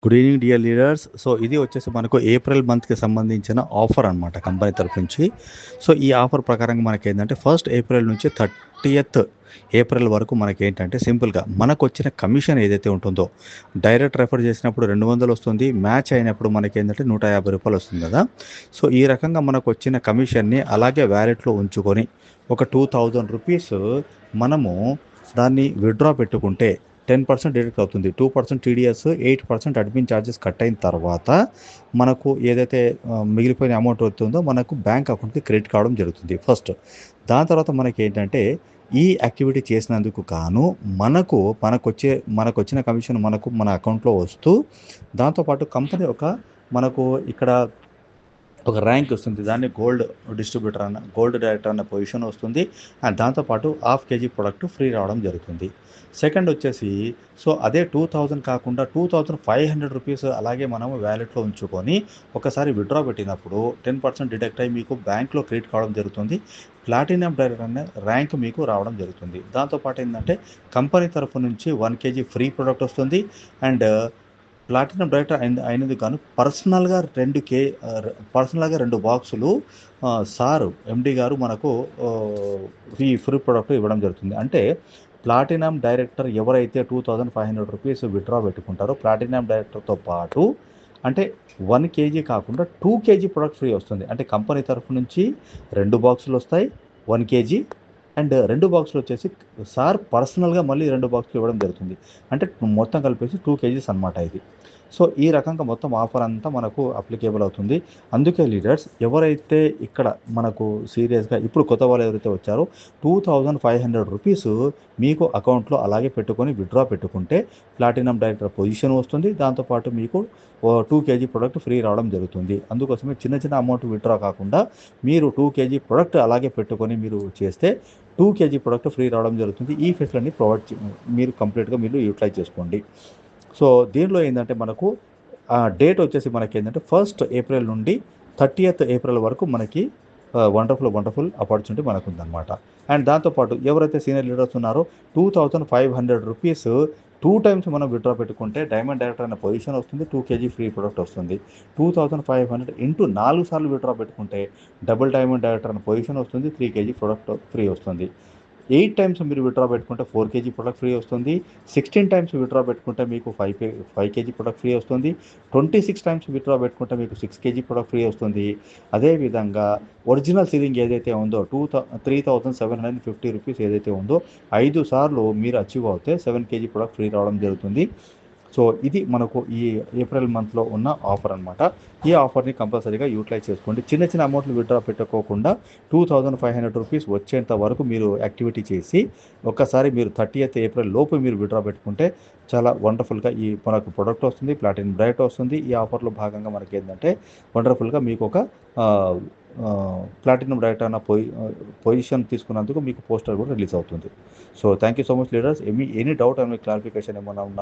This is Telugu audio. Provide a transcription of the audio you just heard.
Good evening dear leaders. So ఇది వచ్చేసి మనకు ఏప్రిల్ మంత్కి సంబంధించిన ఆఫర్ అనమాట కంపెనీ తరఫు నుంచి. సో ఈ ఆఫర్ ప్రకారంగా మనకి ఏంటంటే ఫస్ట్ ఏప్రిల్ నుంచి 30th ఏప్రిల్ వరకు మనకి ఏంటంటే సింపుల్గా మనకు వచ్చిన కమిషన్ ఏదైతే ఉంటుందో డైరెక్ట్ రెఫర్ చేసినప్పుడు 200 వస్తుంది, మ్యాచ్ అయినప్పుడు మనకి ఏంటంటే 150 రూపాయలు వస్తుంది కదా. సో ఈ రకంగా మనకు వచ్చిన కమిషన్ని అలాగే వ్యాలెట్లో ఉంచుకొని ఒక 2000 రూపీస్ మనము దాన్ని విత్డ్రా పెట్టుకుంటే 10% డిడక్ట్ అవుతుంది. 2% టీడీఎస్, 8% అడ్మిన్ ఛార్జెస్ కట్ అయిన తర్వాత మనకు ఏదైతే మిగిలిపోయిన అమౌంట్ అవుతుందో మనకు బ్యాంక్ అకౌంట్కి క్రెడిట్ కావడం జరుగుతుంది ఫస్ట్. దాని తర్వాత మనకేంటంటే ఈ యాక్టివిటీ చేసినందుకు గాను మనకొచ్చిన కమిషన్ మన అకౌంట్లో వస్తూ, దాంతోపాటు కంపెనీ మనకు ఇక్కడ ఒక ర్యాంక్ వస్తుంది. దాన్ని గోల్డ్ డైరెక్టర్ అన్న పొజిషన్ వస్తుంది. అండ్ దాంతోపాటు హాఫ్ కేజీ ప్రొడక్ట్ ఫ్రీ రావడం జరుగుతుంది. సెకండ్ వచ్చేసి సో అదే 2000 కాకుండా 2500 రూపీస్ అలాగే మనము వ్యాలెట్లో ఉంచుకొని ఒకసారి విత్డ్రా పెట్టినప్పుడు 10% డిడక్ట్ అయ్యి మీకు బ్యాంక్లో క్రెడిట్ కావడం జరుగుతుంది. ప్లాటినం డైరెక్టర్ అనే ర్యాంక్ మీకు రావడం జరుగుతుంది. దాంతోపాటు ఏంటంటే కంపెనీ తరఫు నుంచి 1 కేజీ ఫ్రీ ప్రొడక్ట్ వస్తుంది. అండ్ ప్లాటినం డైరెక్టర్ అయినందుకు గాను పర్సనల్గా 2 బాక్సులు సారు ఎండి గారు మనకు ఈ ఫ్రీ ప్రొడక్ట్ ఇవ్వడం జరుగుతుంది. అంటే ప్లాటినం డైరెక్టర్ ఎవరైతే 2500 రూపీస్ విత్డ్రా పెట్టుకుంటారో ప్లాటినం డైరెక్టర్తో పాటు అంటే 1 కేజీ కాకుండా 2 కేజీ ప్రొడక్ట్ ఫ్రీ వస్తుంది. అంటే కంపెనీ తరఫు నుంచి 2 బాక్సులు వస్తాయి, 1 కేజీ. అండ్ 2 బాక్సులు వచ్చేసి సార్ పర్సనల్గా మళ్ళీ 2 బాక్సులు ఇవ్వడం జరుగుతుంది. అంటే మొత్తం కలిపేసి 2 కేజీస్ అనమాట ఇది. సో ఈ రకంగా మొత్తం ఆఫర్ అంతా మనకు అప్లికేబుల్ అవుతుంది. అందుకే లీడర్స్ ఎవరైతే ఇక్కడ మనకు సీరియస్గా ఇప్పుడు కొత్త వాళ్ళు ఎవరైతే వచ్చారో 2500 రూపీస్ మీకు అకౌంట్లో అలాగే పెట్టుకొని విత్డ్రా పెట్టుకుంటే ప్లాటినం డైరెక్టర్ పొజిషన్ వస్తుంది. దాంతోపాటు మీకు 2 కేజీ ప్రొడక్ట్ ఫ్రీ రావడం జరుగుతుంది. అందుకోసమే చిన్న చిన్న అమౌంట్ విత్డ్రా కాకుండా మీరు 2 కేజీ ప్రొడక్ట్ అలాగే పెట్టుకొని మీరు చేస్తే 2 కేజీ ప్రొడక్ట్ ఫ్రీ రావడం జరుగుతుంది. ఈ ఫెసిలిటీని మీరు కంప్లీట్గా యూటిలైజ్ చేసుకోండి. సో దీనిలో ఏంటంటే మనకు డేట్ వచ్చేసి మనకేంటంటే 1st ఏప్రిల్ నుండి 30th ఏప్రిల్ వరకు మనకి వండర్ఫుల్ ఆపర్చునిటీ మనకు ఉందన్నమాట. అండ్ దాంతోపాటు ఎవరైతే సీనియర్ లీడర్స్ ఉన్నారో 2500 రూపీస్ 2 టైమ్స్ మనం విత్డ్రా పెట్టుకుంటే డైమండ్ డైరెక్టర్ అనే పొజిషన్ వస్తుంది, 2 కేజీ ఫ్రీ ప్రొడక్ట్ వస్తుంది. 2500 ఇంటూ 4 సార్లు విత్డ్రా పెట్టుకుంటే డబుల్ డైమండ్ డైరెక్టర్ అనే పొజిషన్ వస్తుంది, 3 కేజీ ప్రొడక్ట్ ఫ్రీ వస్తుంది. 8 టైమ్స్ మీరు విత్డ్రా పెట్టుకుంటే 4 కేజీ ప్రొడక్ట్ ఫ్రీ వస్తుంది. 16 టైమ్స్ విత్డ్రా పెట్టుకుంటే మీకు 5 కేజీ ప్రొడక్ట్ ఫ్రీ వస్తుంది. 26 టైమ్స్ విత్డ్రా పెట్టుకుంటే మీకు 6 కేజీ ప్రొడక్ట్ ఫ్రీ వస్తుంది. అదేవిధంగా ఒరిజినల్ సీలింగ్ ఏదైతే ఉందో 3750 రూపీస్ ఏదైతే ఉందో 5 సార్లు మీరు అచీవ్ అవుతే 7 కేజీ ప్రొడక్ట్ ఫ్రీ రావడం జరుగుతుంది. సో ఇది మనకు ఈ ఏప్రిల్ మంత్లో ఉన్న ఆఫర్ అనమాట. ఈ ఆఫర్ని కంపల్సరీగా యూటిలైజ్ చేసుకోండి. చిన్న చిన్న అమౌంట్లు విత్డ్రా పెట్టుకోకుండా 2500 రూపీస్ వచ్చేంత వరకు మీరు యాక్టివిటీ చేసి ఒక్కసారి మీరు 30th ఏప్రిల్ లోపు మీరు విత్డ్రా పెట్టుకుంటే చాలా వండర్ఫుల్గా ఈ మనకు ప్రొడక్ట్ వస్తుంది, ప్లాటినం డైరెక్ట్ వస్తుంది. ఈ ఆఫర్లో భాగంగా మనకి ఏంటంటే వండర్ఫుల్గా మీకు ఒక ప్లాటినం డైరెక్ట్ అన్న పొజిషన్ తీసుకున్నందుకు మీకు పోస్టర్ కూడా రిలీజ్ అవుతుంది. So thank you so much leaders. Any doubt and clarification ఏమన్నా ఉన్నా